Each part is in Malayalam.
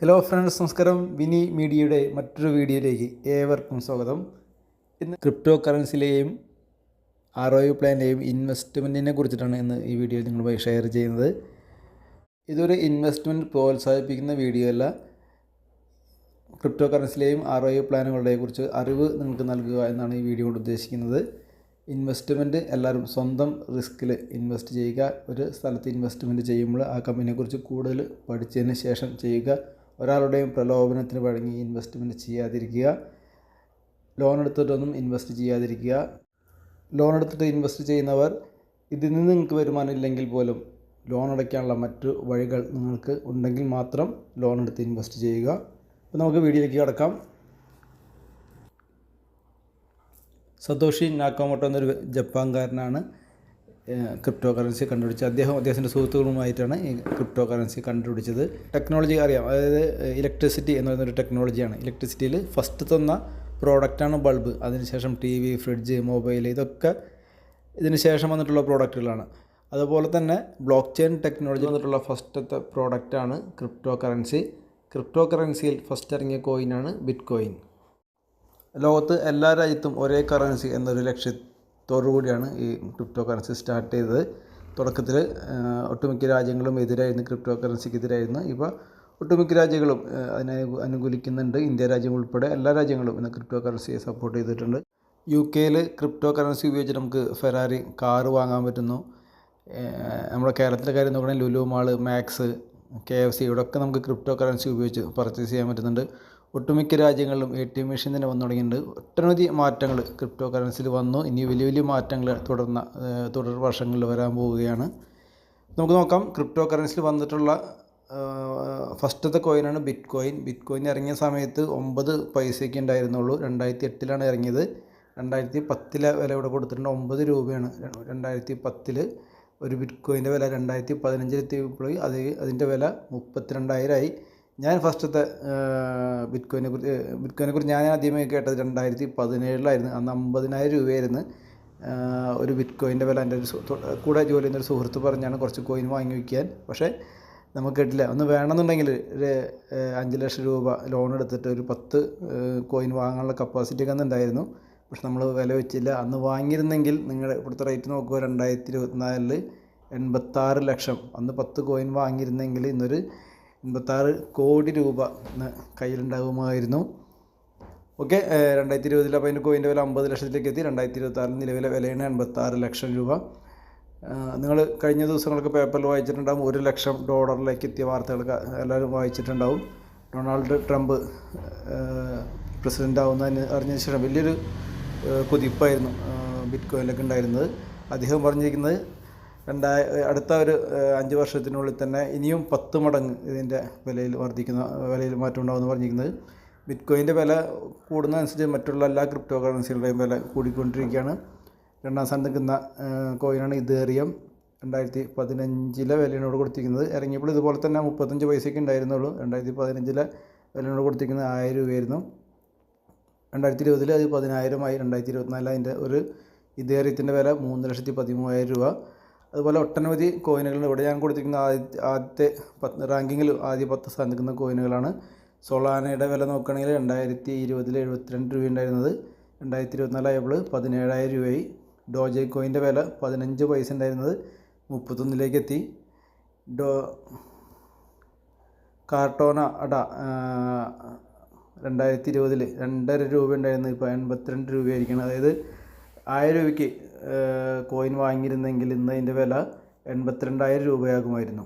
ഹലോ ഫ്രണ്ട്സ്, നമസ്കാരം. വിനി മീഡിയയുടെ മറ്റൊരു വീഡിയോയിലേക്ക് ഏവർക്കും സ്വാഗതം. ഇന്ന് ക്രിപ്റ്റോ കറൻസിയിലെയും ROI പ്ലാനിലെയും ഇൻവെസ്റ്റ്മെൻറ്റിനെ കുറിച്ചിട്ടാണ് ഇന്ന് ഈ വീഡിയോ നിങ്ങളുമായി ഷെയർ ചെയ്യുന്നത്. ഇതൊരു ഇൻവെസ്റ്റ്മെൻറ്റ് പ്രോത്സാഹിപ്പിക്കുന്ന വീഡിയോ അല്ല. ക്രിപ്റ്റോ കറൻസിയിലെയും ROI പ്ലാനുകളുടെ കുറിച്ച് അറിവ് നിങ്ങൾക്ക് നൽകുക എന്നാണ് ഈ വീഡിയോ കൊണ്ട് ഉദ്ദേശിക്കുന്നത്. ഇൻവെസ്റ്റ്മെൻറ്റ് എല്ലാവരും സ്വന്തം റിസ്കിൽ ഇൻവെസ്റ്റ് ചെയ്യുക. ഒരു സ്ഥലത്ത് ഇൻവെസ്റ്റ്മെൻറ്റ് ചെയ്യുമ്പോൾ ആ കമ്പനിയെക്കുറിച്ച് കൂടുതൽ പഠിച്ചതിന് ശേഷം ചെയ്യുക. ഒരാളുടെയും പ്രലോഭനത്തിന് വഴങ്ങി ഇൻവെസ്റ്റ്മെൻറ്റ് ചെയ്യാതിരിക്കുക. ലോൺ എടുത്തിട്ടൊന്നും ഇൻവെസ്റ്റ് ചെയ്യാതിരിക്കുക. ലോൺ എടുത്തിട്ട് ഇൻവെസ്റ്റ് ചെയ്യുന്നവർ ഇതിൽ നിന്ന് നിങ്ങൾക്ക് വരുമാനം ഇല്ലെങ്കിൽ പോലും ലോൺ അടയ്ക്കാനുള്ള മറ്റു വഴികൾ നിങ്ങൾക്ക് ഉണ്ടെങ്കിൽ മാത്രം ലോൺ എടുത്ത് ഇൻവെസ്റ്റ് ചെയ്യുക. അപ്പോൾ നമുക്ക് വീഡിയോയിലേക്ക് കടക്കാം. സതോഷി നാക്കാമോട്ടോ എന്നൊരു ജപ്പാൻകാരനാണ് ക്രിപ്റ്റോ കറൻസി കണ്ടുപിടിച്ചത്. അദ്ദേഹത്തിൻ്റെ സുഹൃത്തുക്കളുമായിട്ടാണ് ഈ ക്രിപ്റ്റോ കറൻസി കണ്ടുപിടിച്ചത്. ടെക്നോളജി അറിയാം, അതായത് ഇലക്ട്രിസിറ്റി എന്ന് പറയുന്നൊരു ടെക്നോളജിയാണ്. ഇലക്ട്രിസിറ്റിയിൽ ഫസ്റ്റ് തന്ന പ്രോഡക്റ്റാണ് ബൾബ്. അതിനുശേഷം TV, ഫ്രിഡ്ജ്, മൊബൈൽ, ഇതൊക്കെ ഇതിന് ശേഷം വന്നിട്ടുള്ള പ്രോഡക്റ്റുകളാണ്. അതുപോലെ തന്നെ ബ്ലോക്ക് ചെയിൻ ടെക്നോളജി വന്നിട്ടുള്ള ഫസ്റ്റത്തെ പ്രോഡക്റ്റാണ് ക്രിപ്റ്റോ കറൻസി. ക്രിപ്റ്റോ കറൻസിയിൽ ഫസ്റ്റ് ഇറങ്ങിയ കോയിനാണ് ബിറ്റ് കോയിൻ. ലോകത്ത് എല്ലാ രാജ്യത്തും ഒരേ കറൻസി എന്നൊരു ലക്ഷ്യത്തോടു കൂടിയാണ് ഈ ക്രിപ്റ്റോ കറൻസി സ്റ്റാർട്ട് ചെയ്തത്. തുടക്കത്തിൽ ഒട്ടുമിക്ക രാജ്യങ്ങളും എതിരായിരുന്നു, ക്രിപ്റ്റോ കറൻസിക്ക് എതിരായിരുന്നു. ഇപ്പോൾ ഒട്ടുമിക്ക രാജ്യങ്ങളും അതിനെ അനുകൂലിക്കുന്നുണ്ട്. ഇന്ത്യ രാജ്യം ഉൾപ്പെടെ എല്ലാ രാജ്യങ്ങളും ഇന്ന് ക്രിപ്റ്റോ കറൻസിയെ സപ്പോർട്ട് ചെയ്തിട്ടുണ്ട്. UK ക്രിപ്റ്റോ കറൻസി ഉപയോഗിച്ച് നമുക്ക് ഫെറാറി കാറ് വാങ്ങാൻ പറ്റുന്നു. നമ്മുടെ കേരളത്തിലെ കാര്യം നോക്കുകയാണെങ്കിൽ ലുലു മാൾ, മാക്സ്, KFC ഇവിടെയൊക്കെ നമുക്ക് ക്രിപ്റ്റോ കറൻസി ഉപയോഗിച്ച് പർച്ചേസ് ചെയ്യാൻ പറ്റുന്നുണ്ട്. ഒട്ടുമിക്ക രാജ്യങ്ങളിലും ATM മെഷീൻ തന്നെ വന്നു തുടങ്ങിയിട്ടുണ്ട്. ഒട്ടനവധി മാറ്റങ്ങൾ ക്രിപ്റ്റോ കറൻസിയിൽ വന്നു. ഇനി വലിയ വലിയ മാറ്റങ്ങൾ തുടർ വർഷങ്ങളിൽ വരാൻ പോവുകയാണ്. നമുക്ക് നോക്കാം. ക്രിപ്റ്റോ കറൻസിയിൽ വന്നിട്ടുള്ള ഫസ്റ്റത്തെ കോയിനാണ് ബിറ്റ് കോയിൻ. ബിറ്റ് കോയിൻ ഇറങ്ങിയ സമയത്ത് 9 പൈസയ്ക്ക് ഉണ്ടായിരുന്നുള്ളൂ. 2008 ഇറങ്ങിയത്. 2010 വില ഇവിടെ കൊടുത്തിട്ടുണ്ട്. 9 രൂപയാണ് 2010 ഒരു ബിറ്റ് കോയിൻ്റെ വില. 2015 എത്തിയപ്പോൾ അതിൻ്റെ വില 32,000 ആയി. ഞാൻ ഫസ്റ്റത്തെ ബിറ്റ് കോയിനെ കുറിച്ച് ഞാൻ ആദ്യമായി കേട്ടത് 2017 അന്ന് 50,000 രൂപയായിരുന്നു ഒരു ബിറ്റ് കോയിൻ്റെ വില. എൻ്റെ കൂടെ ജോലി ചെയ്യുന്നൊരു സുഹൃത്ത് പറഞ്ഞാണ് കുറച്ച് കോയിൻ വാങ്ങി വയ്ക്കാൻ. പക്ഷേ നമുക്ക് കിട്ടില്ല. ഒന്ന് വേണമെന്നുണ്ടെങ്കിൽ ഒരു 5 ലക്ഷം രൂപ ലോൺ എടുത്തിട്ട് ഒരു 10 കോയിൻ വാങ്ങാനുള്ള കപ്പാസിറ്റി ഒക്കെ ഉണ്ടായിരുന്നു. പക്ഷെ നമ്മൾ വില വെച്ചില്ല. അന്ന് വാങ്ങിയിരുന്നെങ്കിൽ നിങ്ങൾ ഇവിടുത്തെ റേറ്റ് നോക്കുക. 2024 86 ലക്ഷം. അന്ന് 10 കോയിൻ വാങ്ങിയിരുന്നെങ്കിൽ ഇന്നൊരു 86 കോടി രൂപ കയ്യിലുണ്ടാകുമായിരുന്നു. ഓക്കെ, 2020 അപ്പോൾ അതിൻ്റെ കോയിൻ്റെ വില 50 ലക്ഷത്തിലേക്ക് എത്തി. 2026 നിലവിലെ വിലയാണ് 86 ലക്ഷം രൂപ. നിങ്ങൾ കഴിഞ്ഞ ദിവസങ്ങളൊക്കെ പേപ്പറിൽ വായിച്ചിട്ടുണ്ടാകും. $1 ലക്ഷം എത്തിയ വാർത്തകളൊക്കെ എല്ലാവരും വായിച്ചിട്ടുണ്ടാവും. ഡൊണാൾഡ് ട്രംപ് പ്രസിഡൻ്റ് ആവുന്നതിന് അറിഞ്ഞതിന് ശേഷം വലിയൊരു കുതിപ്പായിരുന്നു ബിറ്റ് കോയിനിലൊക്കെ ഉണ്ടായിരുന്നത്. അദ്ദേഹം പറഞ്ഞിരിക്കുന്നത് അടുത്ത ഒരു 5 വർഷത്തിനുള്ളിൽ തന്നെ ഇനിയും 10 മടങ്ങ് ഇതിൻ്റെ വിലയിൽ മാറ്റം ഉണ്ടാകുമെന്ന് പറഞ്ഞിരിക്കുന്നത്. ബിറ്റ് കോയിൻ്റെ വില കൂടുന്നതനുസരിച്ച് മറ്റുള്ള എല്ലാ ക്രിപ്റ്റോ കറൻസികളുടെയും വില കൂടിക്കൊണ്ടിരിക്കുകയാണ്. 2ാം സ്ഥാനത്ത് നിൽക്കുന്ന കോയിനാണ് ഇതേറിയം. 2015 വിലയോട് കൊടുത്തിരിക്കുന്നത്. ഇറങ്ങിയപ്പോൾ ഇതുപോലെ തന്നെ 35 പൈസയ്ക്ക് ഉണ്ടായിരുന്നുള്ളൂ. 2015 വിലയോട് കൊടുത്തിരിക്കുന്നത് 1000 രൂപയായിരുന്നു. 2020 അത് 10,000 ആയി. 2024 അതിൻ്റെ ഒരു ഇതേറിയത്തിൻ്റെ വില 3,13,000 രൂപ. അതുപോലെ ഒട്ടനവധി കോയിനുകളുണ്ട്. ഇവിടെ ഞാൻ കൊടുത്തിരിക്കുന്ന ആദ്യത്തെ റാങ്കിങ്ങിൽ ആദ്യ 10 സ്ഥാനത്ത് നിൽക്കുന്ന കോയിനുകളാണ്. സൊളാനയുടെ വില നോക്കുകയാണെങ്കിൽ 2020 72 രൂപ ഉണ്ടായിരുന്നത്. 2024 ആയപ്പോൾ 17,000 രൂപയായി. ഡോജ് കോയിൻ്റെ വില 15 പൈസ ഉണ്ടായിരുന്നത് 31 എത്തി. കാർട്ടോണ അട 2020 2.5 രൂപ ഉണ്ടായിരുന്നു. ഇപ്പോൾ 82 രൂപയായിരിക്കണം. അതായത് 1000 രൂപയ്ക്ക് കോയിൻ വാങ്ങിയിരുന്നെങ്കിൽ ഇന്ന് അതിൻ്റെ വില 82,000 രൂപയാകുമായിരുന്നു.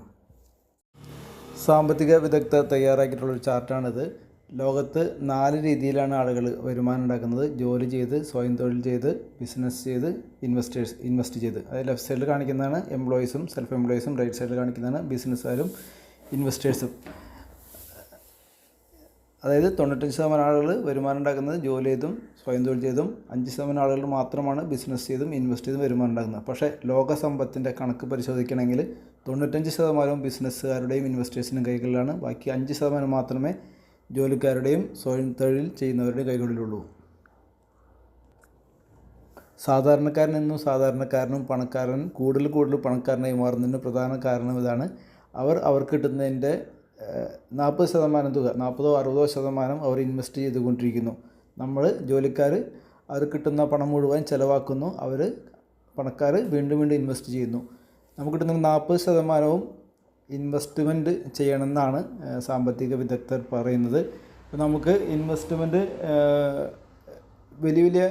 സാമ്പത്തിക വിദഗ്ധർ തയ്യാറാക്കിയിട്ടുള്ളൊരു ചാർട്ടാണിത്. ലോകത്ത് 4 രീതിയിലാണ് ആളുകൾ വരുമാനം ഉണ്ടാക്കുന്നത്. ജോലി ചെയ്ത്, സ്വയം തൊഴിൽ ചെയ്ത്, ബിസിനസ് ചെയ്ത്, ഇൻവെസ്റ്റ് ചെയ്ത്. അതായത് ലെഫ്റ്റ് സൈഡിൽ കാണിക്കുന്നതാണ് എംപ്ലോയീസും സെൽഫ് എംപ്ലോയീസും, റൈറ്റ് സൈഡിൽ കാണിക്കുന്നതാണ് ബിസിനസ്സുകാരും ഇൻവെസ്റ്റേഴ്സും. അതായത് 95% ആളുകൾ വരുമാനം ഉണ്ടാക്കുന്നത് ജോലി ചെയ്തും സ്വയം തൊഴിൽ ചെയ്തും. 5% ആളുകൾ മാത്രമാണ് ബിസിനസ് ചെയ്തും ഇൻവെസ്റ്റ് ചെയ്തും വരുമാനം ഉണ്ടാക്കുന്നത്. പക്ഷേ ലോക സമ്പത്തിൻ്റെ കണക്ക് പരിശോധിക്കണമെങ്കിൽ 95% ബിസിനസ്സുകാരുടെയും ഇൻവെസ്റ്റേഴ്സിനും കൈകളിലാണ്. ബാക്കി 5% മാത്രമേ ജോലിക്കാരുടെയും സ്വയം തൊഴിൽ ചെയ്യുന്നവരുടെയും കൈകളിലുള്ളൂ. സാധാരണക്കാരൻ എന്നും സാധാരണക്കാരനും പണക്കാരൻ കൂടുതൽ പണക്കാരനായി മാറുന്നതിന് പ്രധാന കാരണം ഇതാണ്. അവർക്ക് കിട്ടുന്നതിൻ്റെ 40% തുക, 40-60% അവർ ഇൻവെസ്റ്റ് ചെയ്തുകൊണ്ടിരിക്കുന്നു. നമ്മൾ ജോലിക്കാർ അവർ കിട്ടുന്ന പണം മുഴുവൻ ചിലവാക്കുന്നു, പണക്കാർ വീണ്ടും വീണ്ടും ഇൻവെസ്റ്റ് ചെയ്യുന്നു. നമുക്ക് കിട്ടുന്ന 40% ഇൻവെസ്റ്റ്മെൻറ്റ് ചെയ്യണമെന്നാണ് സാമ്പത്തിക വിദഗ്ധർ പറയുന്നത്. അപ്പോൾ നമുക്ക് ഇൻവെസ്റ്റ്മെൻറ്റ് വലിയ വലിയ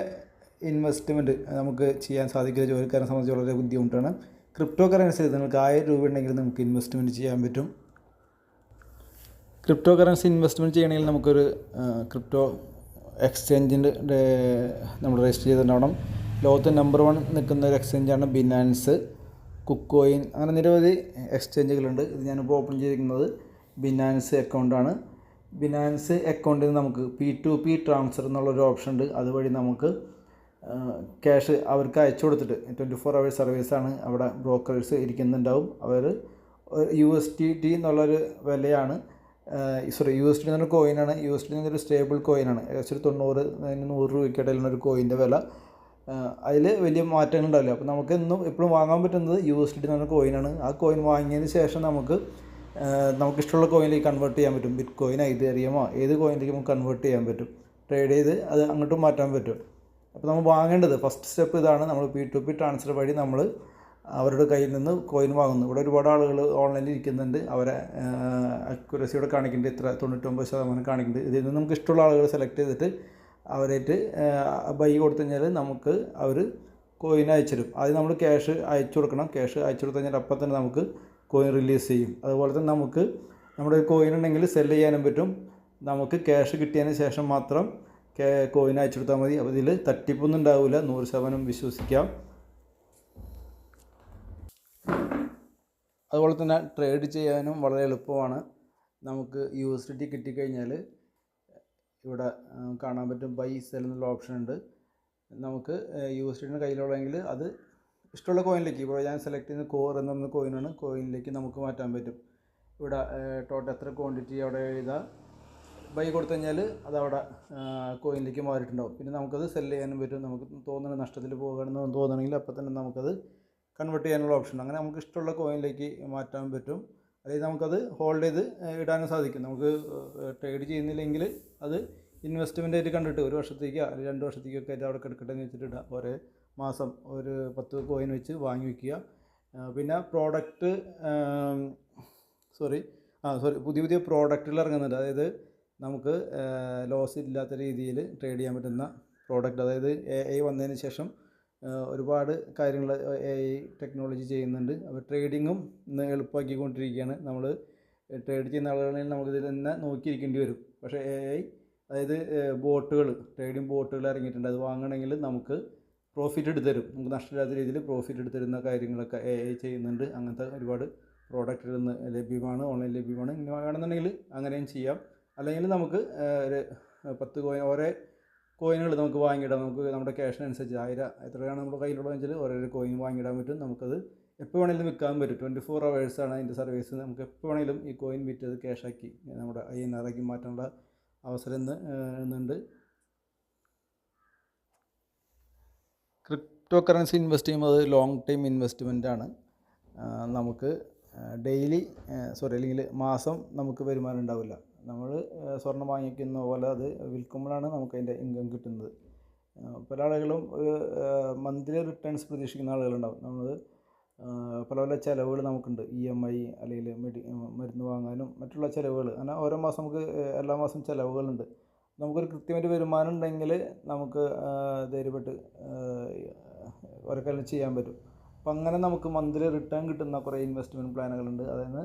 ഇൻവെസ്റ്റ്മെൻറ്റ് നമുക്ക് ചെയ്യാൻ സാധിക്കില്ല. ജോലിക്കാരെ സംബന്ധിച്ച് വളരെ ബുദ്ധിമുട്ടാണ്. ക്രിപ്റ്റോ കറൻസി നിങ്ങൾക്ക് 1000 രൂപ ഉണ്ടെങ്കിൽ നമുക്ക് ഇൻവെസ്റ്റ്മെൻറ്റ് ചെയ്യാൻ പറ്റും. ക്രിപ്റ്റോ കറൻസി ഇൻവെസ്റ്റ്മെൻറ്റ് ചെയ്യണമെങ്കിൽ നമുക്കൊരു ക്രിപ്റ്റോ എക്സ്ചേഞ്ചിൻ്റെ നമ്മൾ രജിസ്റ്റർ ചെയ്തിട്ടുണ്ടാവണം. ലോകത്ത് നമ്പർ 1 നിൽക്കുന്ന ഒരു എക്സ്ചേഞ്ചാണ് ബിനാൻസ്, കുക്കോയിൻ, അങ്ങനെ നിരവധി എക്സ്ചേഞ്ചുകളുണ്ട്. ഇത് ഞാനിപ്പോൾ ഓപ്പൺ ചെയ്തിരിക്കുന്നത് ബിനാൻസ് അക്കൗണ്ടാണ്. ബിനാൻസ് അക്കൗണ്ടിൽ നിന്ന് നമുക്ക് P2P ട്രാൻസ്ഫർ എന്നുള്ളൊരു ഓപ്ഷൻ ഉണ്ട്. അതുവഴി നമുക്ക് ക്യാഷ് അവർക്ക് അയച്ചു കൊടുത്തിട്ട് 24 hours സർവീസാണ്. അവിടെ ബ്രോക്കേഴ്സ് ഇരിക്കുന്നുണ്ടാവും. അവർ USDT എന്നുള്ളൊരു വിലയാണ്, USDT എന്നൊരു കോയിനാണ്. USDT എന്നൊരു സ്റ്റേബിൾ കോയിനാണ്. ഏകദേശം 90-100 രൂപയ്ക്കിടയിലുള്ളൊരു കോയിൻ്റെ വില. അതിൽ വലിയ മാറ്റങ്ങളുണ്ടാവില്ല. അപ്പോൾ നമുക്ക് എപ്പോഴും വാങ്ങാൻ പറ്റുന്നത് USDT എന്നൊരു കോയിനാണ്. ആ കോയിൻ വാങ്ങിയതിന് ശേഷം നമുക്കിഷ്ടമുള്ള കോയിനിലേക്ക് കൺവേർട്ട് ചെയ്യാൻ പറ്റും. ബിറ്റ് കോയിനോ ഇതേറിയമോ ഏത് കോയിനിലേക്ക് നമുക്ക് കൺവേർട്ട് ചെയ്യാൻ പറ്റും. ട്രേഡ് ചെയ്ത് അത് അങ്ങോട്ടും മാറ്റാൻ പറ്റും. അപ്പോൾ നമ്മൾ വാങ്ങേണ്ടത് ഫസ്റ്റ് സ്റ്റെപ്പ് ഇതാണ്. നമ്മൾ P2P ട്രാൻസ്ഫർ വഴി നമ്മൾ അവരുടെ കയ്യിൽ നിന്ന് കോയിൻ വാങ്ങുന്നു. ഇവിടെ ഒരുപാട് ആളുകൾ ഓൺലൈനിൽ ഇരിക്കുന്നുണ്ട്. അവരെ അക്യുറസിയോടെ കാണിക്കുന്നുണ്ട്, ഇത്ര 99% കാണിക്കുന്നുണ്ട്. ഇതിൽ നിന്ന് നമുക്ക് ഇഷ്ടമുള്ള ആളുകൾ സെലക്ട് ചെയ്തിട്ട് അവരായിട്ട് ബൈ കൊടുത്തു കഴിഞ്ഞാൽ നമുക്ക് അവർ കോയിൻ അയച്ചിടും. ആദ്യം നമ്മൾ ക്യാഷ് അയച്ചു കൊടുക്കണം. ക്യാഷ് അയച്ചു കൊടുത്തു കഴിഞ്ഞാൽ അപ്പം തന്നെ നമുക്ക് കോയിൻ റിലീസ് ചെയ്യും. അതുപോലെ തന്നെ നമുക്ക് നമ്മുടെ ഒരു കോയിൻ ഉണ്ടെങ്കിൽ സെല് ചെയ്യാനും പറ്റും. നമുക്ക് ക്യാഷ് കിട്ടിയതിന് ശേഷം മാത്രം കോയിൻ അയച്ചു കൊടുത്താൽ മതി. അപ്പോൾ ഇതിൽ തട്ടിപ്പൊന്നും ഉണ്ടാവില്ല, 100% വിശ്വസിക്കാം. അതുപോലെ തന്നെ ട്രേഡ് ചെയ്യാനും വളരെ എളുപ്പമാണ്. നമുക്ക് USDT കിട്ടിക്കഴിഞ്ഞാൽ ഇവിടെ കാണാൻ പറ്റും ബൈ സെൽ എന്നുള്ള ഓപ്ഷൻ ഉണ്ട്. നമുക്ക് USDT കയ്യിലുള്ളെങ്കിൽ അത് ഇഷ്ടമുള്ള കോയിനിലേക്ക്, ഇപ്പോൾ ഞാൻ സെലക്ട് ചെയ്യുന്ന കോർ എന്ന് പറയുന്ന കോയിനാണ്, കോയിനിലേക്ക് നമുക്ക് മാറ്റാൻ പറ്റും. ഇവിടെ ടോട്ടൽ എത്ര ക്വാണ്ടിറ്റി അവിടെ എഴുതാം. ബൈ കൊടുത്തു കഴിഞ്ഞാൽ അതവിടെ കോയിനിലേക്ക് മാറിയിട്ടുണ്ടാവും. പിന്നെ നമുക്കത് സെല് ചെയ്യാനും പറ്റും. നമുക്ക് തോന്നുന്ന നഷ്ടത്തിൽ പോകുകയാണെന്ന് തോന്നുകയാണെങ്കിൽ അപ്പോൾ തന്നെ നമുക്കത് കൺവേർട്ട് ചെയ്യാനുള്ള ഓപ്ഷൻ. അങ്ങനെ നമുക്ക് ഇഷ്ടമുള്ള കോയിനിലേക്ക് മാറ്റാൻ പറ്റും. അല്ലെങ്കിൽ നമുക്കത് ഹോൾഡ് ചെയ്ത് ഇടാനും സാധിക്കും. നമുക്ക് ട്രേഡ് ചെയ്യുന്നില്ലെങ്കിൽ അത് ഇൻവെസ്റ്റ്മെൻ്റ് ആയിട്ട് കണ്ടിട്ട് 1 വർഷത്തേക്കോ അല്ലെങ്കിൽ 2 വർഷത്തേക്കൊക്കെ ആയിട്ട് അവിടെ കിടക്കട്ടെ എന്ന് വെച്ചിട്ട് ഇടാം. ഒരേ മാസം ഒരു 10 കോയിൻ വെച്ച് വാങ്ങി വയ്ക്കുക. പിന്നെ പുതിയ പുതിയ പ്രോഡക്റ്റുകൾ ഇറങ്ങുന്നുണ്ട്. അതായത് നമുക്ക് ലോസ് ഇല്ലാത്ത രീതിയിൽ ട്രേഡ് ചെയ്യാൻ പറ്റുന്ന പ്രോഡക്റ്റ്. അതായത് AI വന്നതിന് ശേഷം ഒരുപാട് കാര്യങ്ങൾ AI ടെക്നോളജി ചെയ്യുന്നുണ്ട്. അപ്പോൾ ട്രേഡിങ്ങും ഇന്ന് എളുപ്പമാക്കിക്കൊണ്ടിരിക്കുകയാണ്. നമ്മൾ ട്രേഡ് ചെയ്യുന്ന ആളുകളാണെങ്കിൽ നമുക്കിതിൽ തന്നെ നോക്കിയിരിക്കേണ്ടി വരും. പക്ഷേ AI, അതായത് ട്രേഡിംഗ് ബോട്ടുകൾ ഇറങ്ങിയിട്ടുണ്ട്. അത് വാങ്ങണമെങ്കിൽ നമുക്ക് പ്രോഫിറ്റ് എടുത്ത് തരും. നമുക്ക് നഷ്ടമില്ലാത്ത രീതിയിൽ പ്രോഫിറ്റ് എടുത്ത് തരുന്ന കാര്യങ്ങളൊക്കെ AI ചെയ്യുന്നുണ്ട്. അങ്ങനത്തെ ഒരുപാട് പ്രോഡക്റ്റുകൾ ഇന്ന് ലഭ്യമാണ്, ഓൺലൈൻ ലഭ്യമാണ്. ഇനി വേണമെന്നുണ്ടെങ്കിൽ അങ്ങനെയും ചെയ്യാം. അല്ലെങ്കിൽ നമുക്ക് ഒരു 10 കോയിൻ ഓരോ കോയിനുകൾ നമുക്ക് വാങ്ങിയിടാം. നമുക്ക് നമ്മുടെ ക്യാഷിനനുസരിച്ച് 1000 എത്രയാണ് നമ്മുടെ കയ്യിലുള്ളതെങ്കിൽ ഓരോരോ കോയിൻ വാങ്ങിയിടാൻ പറ്റും. നമുക്കത് എപ്പോൾ വേണമെങ്കിലും വിൽക്കാൻ പറ്റും. 24 hours അതിൻ്റെ സർവീസ്. നമുക്ക് എപ്പോൾ വേണമെങ്കിലും ഈ കോയിൻ വിറ്റത് ക്യാഷാക്കി നമ്മുടെ INR ആക്കി മാറ്റാനുള്ള അവസരം ഇന്നുണ്ട്. ക്രിപ്റ്റോ കറൻസി ഇൻവെസ്റ്റ് ചെയ്യുമ്പോൾ അത് ലോങ് ടൈം ഇൻവെസ്റ്റ്മെൻ്റ് ആണ്. നമുക്ക് അല്ലെങ്കിൽ മാസം നമുക്ക് വരുമാനം ഉണ്ടാവില്ല. നമ്മൾ സ്വർണ്ണം വാങ്ങിക്കുന്ന പോലെ അത് വിൽക്കുമ്പോഴാണ് നമുക്ക് അതിൻ്റെ ഇൻകം കിട്ടുന്നത്. പല ആളുകളും ഒരു മന്ത്ലി റിട്ടേൺസ് പ്രതീക്ഷിക്കുന്ന ആളുകളുണ്ടാവും. നമ്മൾ പല പല ചിലവുകൾ നമുക്കുണ്ട്. EMI അല്ലെങ്കിൽ മരുന്ന് വാങ്ങാനും മറ്റുള്ള ചിലവുകൾ, അങ്ങനെ ഓരോ മാസം നമുക്ക് എല്ലാ മാസം ചിലവുകളുണ്ട്. നമുക്കൊരു കൃത്യമായിട്ട് വരുമാനം ഉണ്ടെങ്കിൽ നമുക്ക് ധൈര്യപ്പെട്ട് ഓരോ കാര്യം ചെയ്യാൻ പറ്റും. അപ്പം അങ്ങനെ നമുക്ക് മന്ത്ലി റിട്ടേൺ കിട്ടുന്ന കുറേ ഇൻവെസ്റ്റ്മെൻറ്റ് പ്ലാനുകളുണ്ട്. അതായത്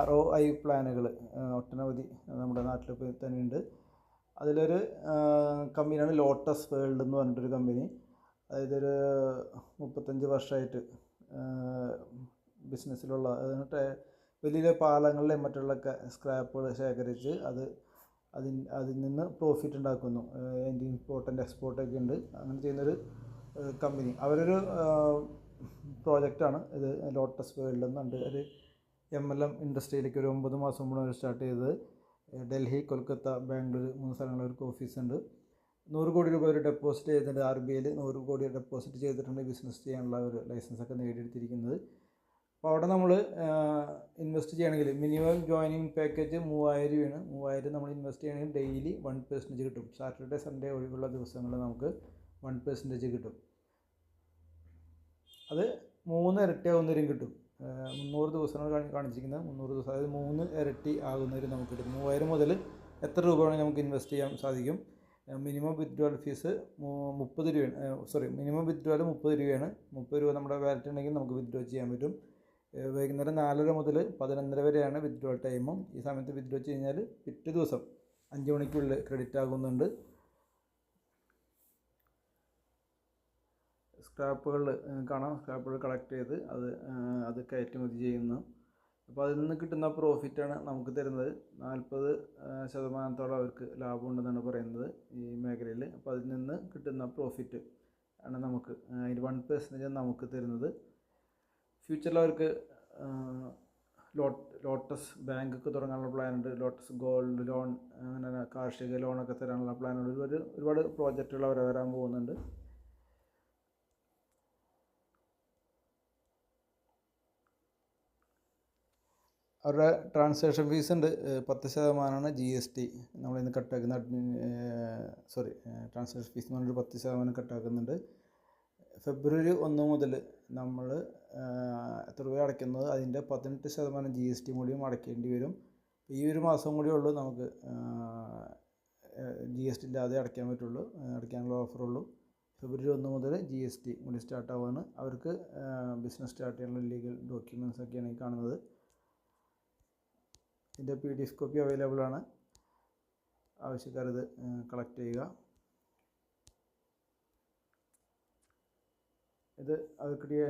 ROI പ്ലാനുകൾ ഒട്ടനവധി നമ്മുടെ നാട്ടിൽ തന്നെയുണ്ട്. അതിലൊരു കമ്പനിയാണ് ലോട്ടസ് വേൾഡ് എന്ന് പറഞ്ഞിട്ടൊരു കമ്പനി. അതായത് ഒരു 35 വർഷമായിട്ട് ബിസിനസ്സിലുള്ള, വലിയ പാലങ്ങളിലെ മറ്റുള്ള സ്ക്രാപ്പുകൾ ശേഖരിച്ച് അതിൽ നിന്ന് പ്രോഫിറ്റ് ഉണ്ടാക്കുന്നു. അതിൻ്റെ ഇമ്പോർട്ടൻ്റ് എക്സ്പോർട്ടൊക്കെ ഉണ്ട്. അങ്ങനെ ചെയ്യുന്നൊരു കമ്പനി. അവരൊരു പ്രോജക്റ്റാണ് ഇത്, ലോട്ടസ് വേൾഡ് എന്നുണ്ട്. ഒരു MLM ഇൻഡസ്ട്രിയിലേക്ക് ഒരു 9 മാസം മുമ്പ് അവർ സ്റ്റാർട്ട് ചെയ്തത്. ഡൽഹി, കൊൽക്കത്ത, ബാംഗ്ലൂർ 3 സ്ഥലങ്ങളിൽ അവർക്ക് ഓഫീസുണ്ട്. 100 കോടി രൂപ അവർ ഡെപ്പോസിറ്റ് ചെയ്തിട്ടുണ്ട്. RBIയിൽ 100 കോടി ഡെപ്പോസിറ്റ് ചെയ്തിട്ടുണ്ട് ബിസിനസ് ചെയ്യാനുള്ള ഒരു ലൈസൻസൊക്കെ നേടിയെടുത്തിരിക്കുന്നത്. അപ്പോൾ അവിടെ നമ്മൾ ഇൻവെസ്റ്റ് ചെയ്യണമെങ്കിൽ മിനിമം ജോയിനിങ് പാക്കേജ് 3000 രൂപയാണ്. 3000 നമ്മൾ ഇൻവെസ്റ്റ് ചെയ്യണമെങ്കിൽ ഡെയിലി 1% കിട്ടും. സാറ്റർഡേ സൺഡേ ഒഴിവുള്ള ദിവസങ്ങളിൽ നമുക്ക് 1% കിട്ടും. അത് 3 ഇരട്ടി ആകുന്നവരും കിട്ടും. 300 ദിവസമാണ് കാണിച്ചിരിക്കുന്നത്. 300 ദിവസം, അതായത് 3 ഇരട്ടി ആകുന്നവരും നമുക്ക് കിട്ടും. 3000 മുതൽ എത്ര രൂപ വേണമെങ്കിൽ നമുക്ക് ഇൻവെസ്റ്റ് ചെയ്യാൻ സാധിക്കും. മിനിമം വിത്ഡ്രോവൽ ഫീസ് 30 രൂപയാണ്. മിനിമം വിത്ഡ്രോവൽ 30 രൂപയാണ്. 30 രൂപ നമ്മുടെ വാലറ്റ് ഉണ്ടെങ്കിൽ നമുക്ക് വിത്ഡ്രോ ചെയ്യാൻ പറ്റും. വൈകുന്നേരം 4:30 മുതൽ 11:30 വരെയാണ് വിത്ഡ്രോവൽ ടൈമും. ഈ സമയത്ത് വിത്ഡ്രോ ചെയ്ത് കഴിഞ്ഞാൽ പിറ്റേ ദിവസം 5 മണിക്കുള്ളിൽ ക്രെഡിറ്റ് ആകുന്നുണ്ട്. സ്ക്രാപ്പുകൾ കാണാം. സ്ക്രാപ്പുകൾ കളക്ട് ചെയ്ത് അത് കയറ്റുമതി ചെയ്യുന്നു. അപ്പോൾ അതിൽ നിന്ന് കിട്ടുന്ന പ്രോഫിറ്റാണ് നമുക്ക് തരുന്നത്. 40% അവർക്ക് ലാഭമുണ്ടെന്നാണ് പറയുന്നത് ഈ മേഖലയിൽ. അപ്പോൾ അതിൽ നിന്ന് കിട്ടുന്ന പ്രോഫിറ്റ് ആണ് നമുക്ക് അതിൻ്റെ 1% നമുക്ക് തരുന്നത്. ഫ്യൂച്ചറിൽ അവർക്ക് ലോട്ടസ് ബാങ്കൊക്കെ തുടങ്ങാനുള്ള പ്ലാനുണ്ട്. ലോട്ടസ് ഗോൾഡ് ലോൺ, അങ്ങനെ കാർഷിക ലോണൊക്കെ തരാനുള്ള പ്ലാനുണ്ട്. ഒരുപാട് പ്രോജക്റ്റുകൾ അവർ വരാൻ പോകുന്നുണ്ട്. അവരുടെ ട്രാൻസാക്ഷൻ ഫീസ് ഉണ്ട് 10%. GST നമ്മളിന്ന് കട്ടാക്കുന്ന ട്രാൻസാക്ഷൻ ഫീസ് എന്ന് പറഞ്ഞിട്ട് 10% കട്ടാക്കുന്നുണ്ട്. ഫെബ്രുവരി 1 മുതൽ നമ്മൾ എത്ര രൂപ അടയ്ക്കുന്നത് അതിൻ്റെ 18% GST കൂടിയും അടയ്ക്കേണ്ടി വരും. ഈ ഒരു മാസം കൂടി ഉള്ളൂ നമുക്ക് GST ഇല്ലാതെ അടയ്ക്കാൻ പറ്റുള്ളൂ, അടയ്ക്കാനുള്ള ഓഫറുള്ളൂ. ഫെബ്രുവരി 1 മുതൽ GST കൂടി സ്റ്റാർട്ടാവുകയാണ്. അവർക്ക് ബിസിനസ് സ്റ്റാർട്ട് ചെയ്യാനുള്ള ലീഗൽ ഡോക്യുമെൻറ്റ്സ് ഒക്കെയാണ് ഈ കാണുന്നത്. ഇതിൻ്റെ PDF കോപ്പി അവൈലബിൾ ആണ്. ആവശ്യക്കാരത് കളക്ട് ചെയ്യുക. ഇത് അവർക്ക് കിട്ടിയ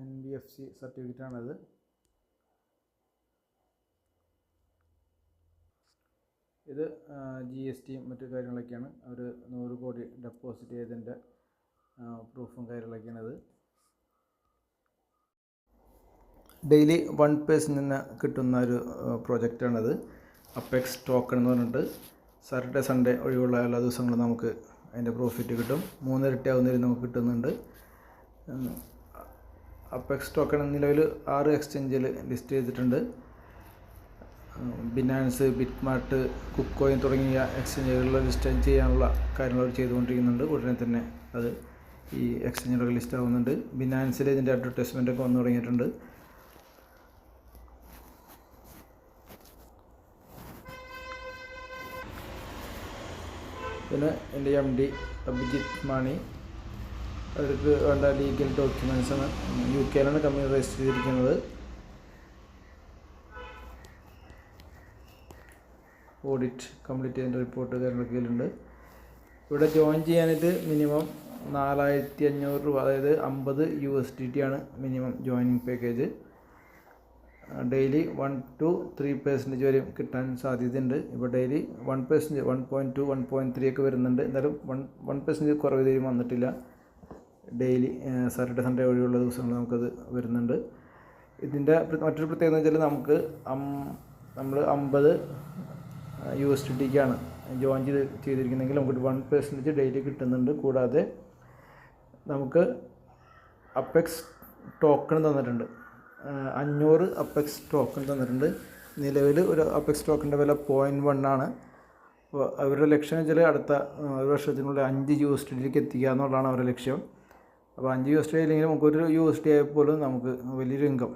NBFC സർട്ടിഫിക്കറ്റാണിത്. ഇത് GSTയും മറ്റു കാര്യങ്ങളൊക്കെയാണ്. അവർ 100 കോടി ഡെപ്പോസിറ്റ് ചെയ്തതിൻ്റെ പ്രൂഫും കാര്യങ്ങളൊക്കെയാണിത്. ഡെയിലി 1% കിട്ടുന്ന ഒരു പ്രോജക്റ്റാണിത്. അപ്പെക്സ് ടോക്കൺ എന്ന് പറഞ്ഞിട്ട് സാറ്റർഡേ സൺഡേ ഒഴിവുള്ള എല്ലാ ദിവസങ്ങളും നമുക്ക് അതിൻ്റെ പ്രോഫിറ്റ് കിട്ടും. 3 ഇരട്ടി ആവുന്നതിൽ നമുക്ക് കിട്ടുന്നുണ്ട്. അപ്പെക്സ് ടോക്കൺ നിലവിൽ 6 എക്സ്ചേഞ്ചിൽ ലിസ്റ്റ് ചെയ്തിട്ടുണ്ട്. ബിനാൻസ്, ബിറ്റ്മാർട്ട്, കുക്കോയിൻ തുടങ്ങിയ എക്സ്ചേഞ്ചുകളിൽ ലിസ്റ്റ് ചെയ്യാനുള്ള കാര്യങ്ങൾ അവർ ചെയ്തുകൊണ്ടിരിക്കുന്നുണ്ട്. ഉടനെ തന്നെ അത് ഈ എക്സ്ചേഞ്ചുകളൊക്കെ ലിസ്റ്റ് ആവുന്നുണ്ട്. ബിനാൻസിൽ ഇതിൻ്റെ അഡ്വർടൈസ്മെൻറ്റൊക്കെ വന്നു തുടങ്ങിയിട്ടുണ്ട്. പിന്നെ എൻ്റെ MD അഭിജിത്ത് മാണി, അവർക്ക് വേണ്ട ലീഗൽ ഡോക്യുമെൻറ്റ്സാണ്. UK കമ്പനി രജിസ്റ്റർ ചെയ്തിരിക്കുന്നത്. ഓഡിറ്റ് കംപ്ലീറ്റ് ചെയ്തതിൻ്റെ റിപ്പോർട്ട് കാര്യങ്ങളൊക്കെ ഇതിലുണ്ട്. ഇവിടെ ജോയിൻ ചെയ്യാനായിട്ട് മിനിമം 4500 രൂപ, അതായത് 50 USDT ആണ് minimum joining package. Daily 1 to 3% വരെ കിട്ടാൻ സാധ്യതയുണ്ട്. ഇപ്പോൾ ഡെയിലി 1%, 1.2, 1.3 ഒക്കെ വരുന്നുണ്ട്. എന്നാലും 1% കുറവ് ഇതുവരെയും വന്നിട്ടില്ല. ഡെയിലി സാറ്റർഡേ സൺഡേ ഒഴിവുള്ള ദിവസങ്ങൾ നമുക്കത് വരുന്നുണ്ട്. ഇതിൻ്റെ മറ്റൊരു പ്രത്യേകത എന്ന് വെച്ചാൽ നമ്മൾ 50 USDTക്കാണ് ജോയിൻ ചെയ്തിരിക്കുന്നതെങ്കിൽ നമുക്ക് 1% ഡെയിലി കിട്ടുന്നുണ്ട്. കൂടാതെ നമുക്ക് അപ്പെക്സ് ടോക്കൺ തന്നിട്ടുണ്ട്. 500 അപ്പെക്സ് ടോക്കൺ തന്നിട്ടുണ്ട്. നിലവിൽ ഒരു അപ്പെക്സ് ടോക്കണിൻ്റെ വില 0.1 ആണ്. അപ്പോൾ അവരുടെ ലക്ഷ്യം വെച്ചാൽ അടുത്ത ഒരു വർഷത്തിനുള്ളിൽ 5 USDTക്ക് എത്തിക്കുക എന്നുള്ളതാണ് അവരുടെ ലക്ഷ്യം. അപ്പോൾ 5 USDT ഇല്ലെങ്കിൽ നമുക്കൊരു USDT ആയപ്പോലും നമുക്ക് വലിയൊരു ഇൻകം,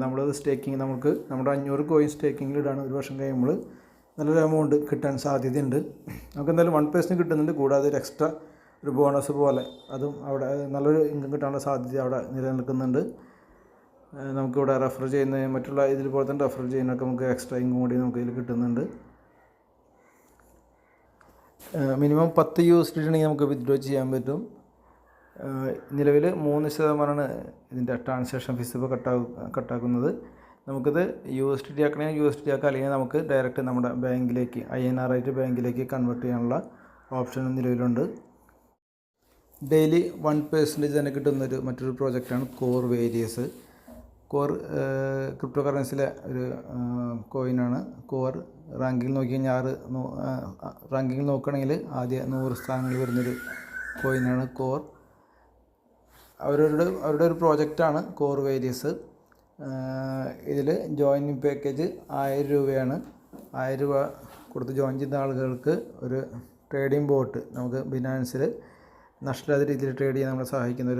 നമ്മളത് സ്റ്റേക്കിങ്, നമുക്ക് നമ്മുടെ 500 കോയിൻ സ്റ്റേക്കിങ്ങിൽ ഇടാണ്. ഒരു വർഷം കഴിയുമ്പോൾ നല്ലൊരു എമൗണ്ട് കിട്ടാൻ സാധ്യതയുണ്ട്. നമുക്ക് എന്തായാലും 1% കിട്ടുന്നുണ്ട്. കൂടാതെ ഒരു എക്സ്ട്രാ ഒരു ബോണസ് പോലെ അതും അവിടെ നല്ലൊരു ഇൻകം കിട്ടാനുള്ള സാധ്യത അവിടെ നിലനിൽക്കുന്നുണ്ട്. നമുക്കിവിടെ റെഫർ ചെയ്യുന്ന മറ്റുള്ള ഇതിൽ പോലെ തന്നെ റെഫർ ചെയ്യുന്നതൊക്കെ നമുക്ക് എക്സ്ട്രാ ഇൻകം കൂടി നമുക്ക് ഇതിൽ കിട്ടുന്നുണ്ട്. മിനിമം 10 USDT ഉണ്ടെങ്കിൽ നമുക്ക് വിത്ഡ്രോ ചെയ്യാൻ പറ്റും. നിലവിൽ 3% ഇതിൻ്റെ ട്രാൻസാക്ഷൻ ഫീസ് ഇപ്പോൾ കട്ടാക്കുന്നത്. നമുക്കിത് USDT ആക്കണമെങ്കിൽ USDT ആക്കാം, അല്ലെങ്കിൽ നമുക്ക് ഡയറക്റ്റ് നമ്മുടെ ബാങ്കിലേക്ക് INR ആയിട്ട് ബാങ്കിലേക്ക് കൺവേർട്ട് ചെയ്യാനുള്ള ഓപ്ഷനും നിലവിലുണ്ട്. ഡെയിലി 1% തന്നെ കിട്ടുന്നൊരു മറ്റൊരു പ്രോജക്റ്റാണ് കോർ വേരിയസ്. കോർ ക്രിപ്റ്റോ കറൻസിയിലെ ഒരു കോയിനാണ്. കോർ റാങ്കിങ്ങിൽ നോക്കിക്കഴിഞ്ഞാൽ റാങ്കിങ്ങിൽ നോക്കുകയാണെങ്കിൽ ആദ്യ 100 സ്ഥാനങ്ങളിൽ വരുന്നൊരു കോയിനാണ് കോർ. അവരുടെ ഒരു പ്രോജക്റ്റാണ് കോർ വേരിയസ്. ഇതിൽ ജോയിനിങ് പാക്കേജ് 1000 രൂപയാണ്. 1000 രൂപ കൊടുത്ത് ജോയിൻ ചെയ്യുന്ന ആളുകൾക്ക് ഒരു ട്രേഡിംഗ് ബോട്ട് നമുക്ക് ബിനാൻസിൽ നഷ്ടമില്ലാത്ത രീതിയിൽ ട്രേഡ് ചെയ്യാൻ നമ്മളെ സഹായിക്കുന്ന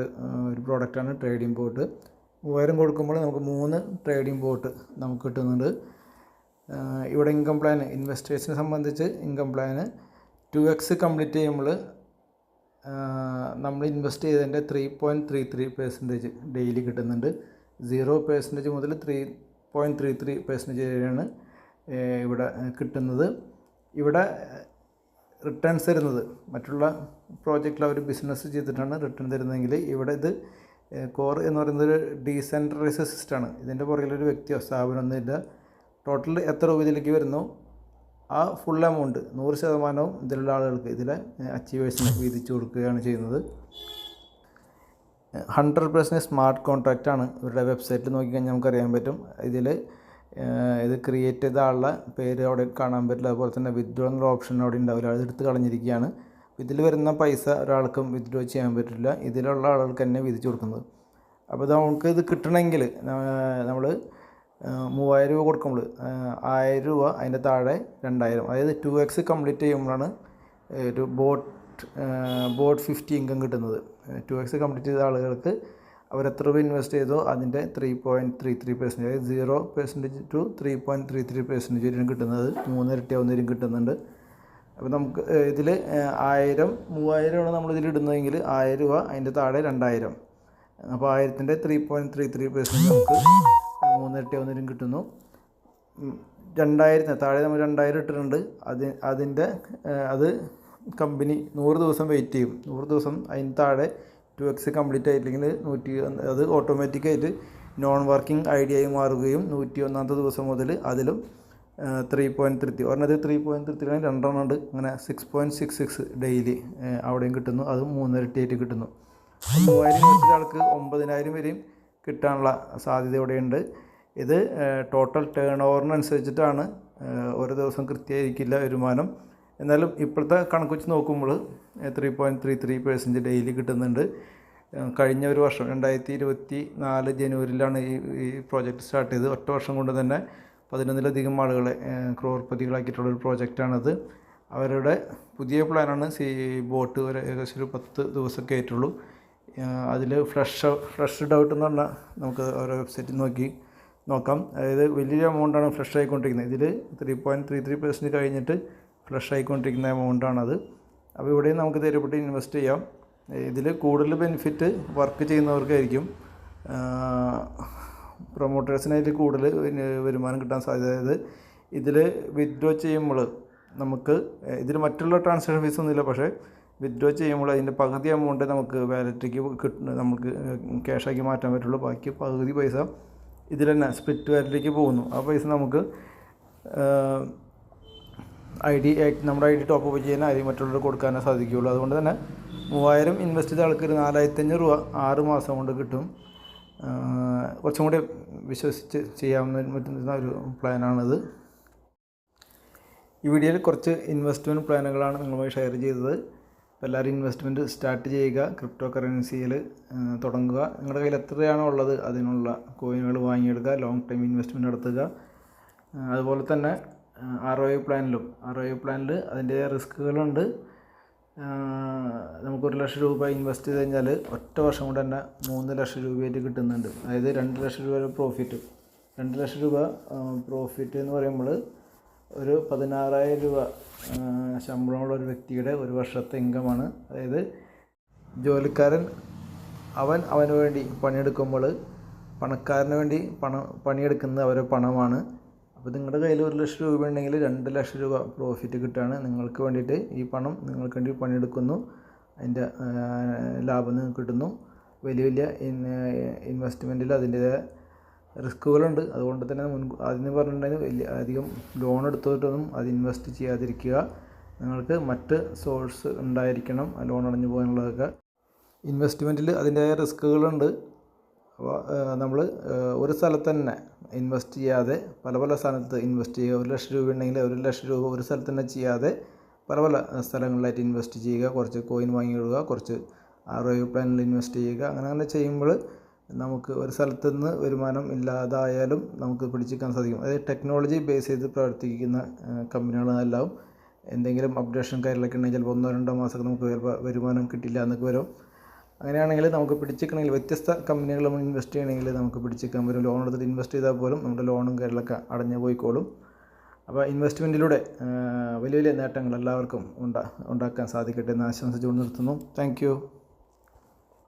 ഒരു പ്രോഡക്റ്റാണ് ട്രേഡിംഗ് ബോട്ട്. 3000 കൊടുക്കുമ്പോൾ നമുക്ക് 3 ട്രേഡിംഗ് ബോട്ട് നമുക്ക് കിട്ടുന്നുണ്ട്. ഇവിടെ ഇൻകം പ്ലാൻ ഇൻവെസ്റ്റേഴ്സിനെ സംബന്ധിച്ച് ഇൻകം പ്ലാന് 2x കംപ്ലീറ്റ് ചെയ്യുമ്പോൾ നമ്മൾ ഇൻവെസ്റ്റ് ചെയ്തതിൻ്റെ 3.33% ഡെയിലി കിട്ടുന്നുണ്ട്. 0% മുതൽ 3.33% വരെയാണ് ഇവിടെ കിട്ടുന്നത്. ഇവിടെ റിട്ടേൺസ് തരുന്നത് മറ്റുള്ള പ്രോജക്റ്റിൽ അവർ ബിസിനസ് ചെയ്തിട്ടാണ് റിട്ടേൺ തരുന്നതെങ്കിൽ ഇവിടെ ഇത് കോർ എന്ന് പറയുന്നത് ഒരു ഡീസെൻട്രലൈസ്ഡ് സിസ്റ്റമാണ്. ഇതിൻ്റെ പുറകിലൊരു വ്യക്തിയോ സ്ഥാപനമൊന്നുമില്ല. ടോട്ടൽ എത്ര രൂപ ഇതിലേക്ക് വരുന്നു ആ ഫുൾ എമൗണ്ട് 100% ഇതിലുള്ള ആളുകൾക്ക് ഇതിലെ അച്ചീവേഴ്സിന് വീതിച്ചു കൊടുക്കുകയാണ് ചെയ്യുന്നത്. 100% സ്മാർട്ട് കോൺട്രാക്റ്റാണ് ഇവരുടെ വെബ്സൈറ്റിൽ നോക്കിക്കഴിഞ്ഞാൽ നമുക്കറിയാൻ പറ്റും. ഇത് ക്രിയേറ്റ് ചെയ്ത ആളുടെ പേര് അവിടെ കാണാൻ പറ്റില്ല. അതുപോലെ തന്നെ വിത്ഡ്രോ എന്നുള്ള ഓപ്ഷൻ അവിടെ ഉണ്ടാവില്ല, അത് എടുത്ത് കളഞ്ഞിരിക്കുകയാണ്. ഇതിൽ വരുന്ന പൈസ ഒരാൾക്കും വിത്ഡ്രോ ചെയ്യാൻ പറ്റില്ല, ഇതിലുള്ള ആളുകൾക്ക് തന്നെ വിധിച്ചു കൊടുക്കുന്നത്. അപ്പോൾ നമുക്ക് ഇത് കിട്ടണമെങ്കിൽ നമ്മൾ 3000 രൂപ കൊടുക്കുമ്പോൾ 1000 രൂപ അതിൻ്റെ താഴെ 2000, അതായത് 2x കംപ്ലീറ്റ് ചെയ്യുമ്പോഴാണ് ഒരു ബോട്ട് 50 ഇൻകം കിട്ടുന്നത്. 2x കംപ്ലീറ്റ് ചെയ്ത ആളുകൾക്ക് അവരെത്ര രൂപ ഇൻവെസ്റ്റ് ചെയ്തോ അതിൻ്റെ 3.33%, അതായത് 0% to 3.33% വരെയാണ് കിട്ടുന്നത്. 3 ഇരട്ടിയാവുന്നവരും കിട്ടുന്നുണ്ട്. അപ്പോൾ നമുക്ക് ഇതിൽ 3000 നമ്മളിതിൽ ഇടുന്നതെങ്കിൽ 1000 രൂപ അതിൻ്റെ താഴെ 2000, അപ്പോൾ 1000ൻ്റെ 3.33% നമുക്ക് 3 ഇരട്ടിയാവുന്നവരും കിട്ടുന്നു. 2000 താഴെ നമ്മൾ 2000 ഇട്ടിട്ടുണ്ട്. അത് കമ്പനി 100 ദിവസം വെയിറ്റ് ചെയ്യും. 100 ദിവസം അതിന് താഴെ 2x കംപ്ലീറ്റ് ആയിട്ടില്ലെങ്കിൽ അത് ഓട്ടോമാറ്റിക്കായിട്ട് നോൺ വർക്കിംഗ് ഐഡിയ ആയി മാറുകയും 101ാമത്തെ ദിവസം മുതൽ അതിലും 3.33 ഒരെണ്ണത് 3.33 രണ്ടെണ്ണം ഉണ്ട്, അങ്ങനെ 6.66 ഡെയിലി അവിടെയും കിട്ടുന്നു. അത് 3 ഇരട്ടിയായിട്ട് കിട്ടുന്നു. 3000 വെച്ച ആൾക്ക് 9000 വരെയും കിട്ടാനുള്ള സാധ്യത ഇവിടെയുണ്ട്. ഇത് ടോട്ടൽ ടേൺ ഓവറിനനുസരിച്ചിട്ടാണ്, ഓരോ ദിവസം കൃത്യമായിരിക്കില്ല വരുമാനം. എന്നാലും ഇപ്പോഴത്തെ കണക്ക് വെച്ച് നോക്കുമ്പോൾ 3.33% ഡെയിലി കിട്ടുന്നുണ്ട്. കഴിഞ്ഞ ഒരു വർഷം 2024 ജനുവരിയിലാണ് ഈ പ്രോജക്റ്റ് സ്റ്റാർട്ട് ചെയ്തത്. ഒറ്റ വർഷം കൊണ്ട് തന്നെ 11ലധികം ആളുകളെ ക്രോർപതികളാക്കിയിട്ടുള്ളൊരു പ്രോജക്റ്റാണത്. അവരുടെ പുതിയ പ്ലാനാണ് ബോട്ട് ഏകദേശം ഒരു 10 ദിവസമൊക്കെ ആയിട്ടുള്ളൂ. അതിൽ ഫ്ലഷ്ഡ് ഔട്ട് എന്ന് പറഞ്ഞാൽ നമുക്ക് ഓരോ വെബ്സൈറ്റിൽ നോക്കാം. അതായത് വലിയൊരു എമൗണ്ടാണ് ഫ്ലഷ് ആയിക്കൊണ്ടിരിക്കുന്നത്. ഇതിൽ 3.33% കഴിഞ്ഞിട്ട് ഫ്ലഷ് ആയിക്കൊണ്ടിരിക്കുന്ന എമൗണ്ടാണത്. അപ്പോൾ ഇവിടെയും നമുക്ക് ധൈര്യപ്പെട്ട് ഇൻവെസ്റ്റ് ചെയ്യാം. ഇതിൽ കൂടുതൽ ബെനിഫിറ്റ് വർക്ക് ചെയ്യുന്നവർക്കായിരിക്കും. പ്രൊമോട്ടേഴ്സിനായിട്ട് കൂടുതൽ വരുമാനം കിട്ടാൻ സാധ്യത. അതായത് ഇതിൽ വിത്ഡ്രോ ചെയ്യുമ്പോൾ നമുക്ക് ഇതിൽ മറ്റുള്ള ട്രാൻസാക്ഷൻ ഫീസ് ഒന്നുമില്ല, പക്ഷേ വിത്ഡ്രോ ചെയ്യുമ്പോൾ അതിൻ്റെ പകുതി എമൗണ്ട് നമുക്ക് വാലറ്റിലേക്ക് നമുക്ക് ക്യാഷാക്കി മാറ്റാൻ പറ്റുള്ളൂ. ബാക്കി പകുതി പൈസ ഇതിൽ തന്നെ സ്പ്ലിറ്റ് വാലറ്റിലേക്ക് പോകുന്നു. ആ പൈസ നമുക്ക് നമ്മുടെ ഐ ഡി ടോപ്പ് ചെയ്യാൻ ആരെയും മറ്റുള്ളവർ കൊടുക്കാനേ സാധിക്കുകയുള്ളൂ. അതുകൊണ്ട് തന്നെ 3000 ഇൻവെസ്റ്റ് ചെയ്ത ആൾക്ക് 4500 രൂപ 6 മാസം കൊണ്ട് കിട്ടും. കുറച്ചും കൂടി വിശ്വസിച്ച് പറ്റുന്ന ഒരു പ്ലാനാണിത്. ഈ വീഡിയോയിൽ കുറച്ച് ഇൻവെസ്റ്റ്മെൻറ്റ് പ്ലാനുകളാണ് നിങ്ങളുമായി ഷെയർ ചെയ്തത്. അപ്പോൾ എല്ലാവരും ഇൻവെസ്റ്റ്മെൻറ്റ് സ്റ്റാർട്ട് ചെയ്യുക, ക്രിപ്റ്റോ കറൻസിയിൽ തുടങ്ങുക. നിങ്ങളുടെ കയ്യിൽ എത്രയാണോ ഉള്ളത് അതിനുള്ള കോയിനുകൾ വാങ്ങിയെടുക്കുക, ലോങ് ടൈം ഇൻവെസ്റ്റ്മെൻറ്റ് നടത്തുക. അതുപോലെ തന്നെ ROI പ്ലാനിൽ അതിൻ്റെ റിസ്ക്കുകളുണ്ട്. നമുക്ക് 1 ലക്ഷം രൂപ ഇൻവെസ്റ്റ് ചെയ്ത് കഴിഞ്ഞാൽ ഒറ്റ വർഷം കൊണ്ട് തന്നെ 3 ലക്ഷം രൂപയായിട്ട് കിട്ടുന്നുണ്ട്. അതായത് 2 ലക്ഷം രൂപ പ്രോഫിറ്റ്. 2 ലക്ഷം രൂപ പ്രോഫിറ്റ് എന്ന് പറയുമ്പോൾ ഒരു 16000 രൂപ ശമ്പളമുള്ള ഒരു വ്യക്തിയുടെ ഒരു വർഷത്തെ ഇൻകമാണ്. അതായത് ജോലിക്കാരൻ അവന് വേണ്ടി പണിയെടുക്കുമ്പോൾ പണക്കാരന് വേണ്ടി പണിയെടുക്കുന്നത് അവരുടെ പണമാണ്. അപ്പോൾ നിങ്ങളുടെ കയ്യിൽ 1 ലക്ഷം രൂപ ഉണ്ടെങ്കിൽ 2 ലക്ഷം രൂപ പ്രോഫിറ്റ് കിട്ടുകയാണ്. നിങ്ങൾക്ക് വേണ്ടിയിട്ട് ഈ പണം നിങ്ങൾക്ക് വേണ്ടി പണിയെടുക്കുന്നു, അതിൻ്റെ ലാഭം നിങ്ങൾക്ക് കിട്ടുന്നു. വലിയ ഇൻവെസ്റ്റ്മെൻറ്റിൽ അതിൻ്റേതായ റിസ്ക്കുകളുണ്ട്. അതുകൊണ്ട് തന്നെ അതിന് പറഞ്ഞിട്ടുണ്ടെങ്കിൽ അധികം ലോൺ എടുത്തിട്ടൊന്നും അത് ഇൻവെസ്റ്റ് ചെയ്യാതിരിക്കുക. നിങ്ങൾക്ക് മറ്റ് സോഴ്സ് ഉണ്ടായിരിക്കണം ലോൺ അടഞ്ഞു പോകാനുള്ളതൊക്കെ. ഇൻവെസ്റ്റ്മെൻറ്റിൽ അതിൻ്റേതായ റിസ്ക്കുകളുണ്ട്. അപ്പോൾ നമ്മൾ ഒരു സ്ഥലത്ത് തന്നെ ഇൻവെസ്റ്റ് ചെയ്യാതെ പല സ്ഥലത്ത് ഇൻവെസ്റ്റ് ചെയ്യുക. 1 ലക്ഷം രൂപ ഉണ്ടെങ്കിൽ 1 ലക്ഷം രൂപ ഒരു സ്ഥലത്ത് തന്നെ ചെയ്യാതെ പല സ്ഥലങ്ങളിലായിട്ട് ഇൻവെസ്റ്റ് ചെയ്യുക. കുറച്ച് കോയിൻ വാങ്ങിയിടുക, കുറച്ച് ROI പ്ലാനിൽ ഇൻവെസ്റ്റ് ചെയ്യുക. അങ്ങനെ ചെയ്യുമ്പോൾ നമുക്ക് ഒരു സ്ഥലത്ത് നിന്ന് വരുമാനം ഇല്ലാതായാലും നമുക്ക് പിടിച്ചെടുക്കാൻ സാധിക്കും. അതായത് ടെക്നോളജി ബേസ് ചെയ്ത് പ്രവർത്തിക്കുന്ന കമ്പനികളെല്ലാം എന്തെങ്കിലും അപ്ഡേഷൻ കാര്യങ്ങളൊക്കെ ഉണ്ടെങ്കിൽ ചിലപ്പോൾ 1-2 മാസമൊക്കെ നമുക്ക് വരുമാനം കിട്ടില്ല എന്നൊക്കെ വരും. അങ്ങനെയാണെങ്കിൽ നമുക്ക് പിടിച്ചെടുക്കണമെങ്കിൽ വ്യത്യസ്ത കമ്പനികൾ നമ്മൾ ഇൻവെസ്റ്റ് ചെയ്യണമെങ്കിൽ നമുക്ക് പിടിച്ചെടുക്കാൻ വരും. ലോൺ എടുത്തിട്ട് ഇൻവെസ്റ്റ് ചെയ്താൽ പോലും നമ്മുടെ ലോണും കാര്യങ്ങളൊക്കെ അടഞ്ഞു പോയിക്കോളും. അപ്പോൾ ഇൻവെസ്റ്റ്മെൻറ്റിലൂടെ വലിയ വലിയ നേട്ടങ്ങൾ എല്ലാവർക്കും ഉണ്ടാക്കാൻ സാധിക്കട്ടെ എന്ന് ആശംസിച്ചുകൊണ്ട് നിർത്തുന്നു. Thank you.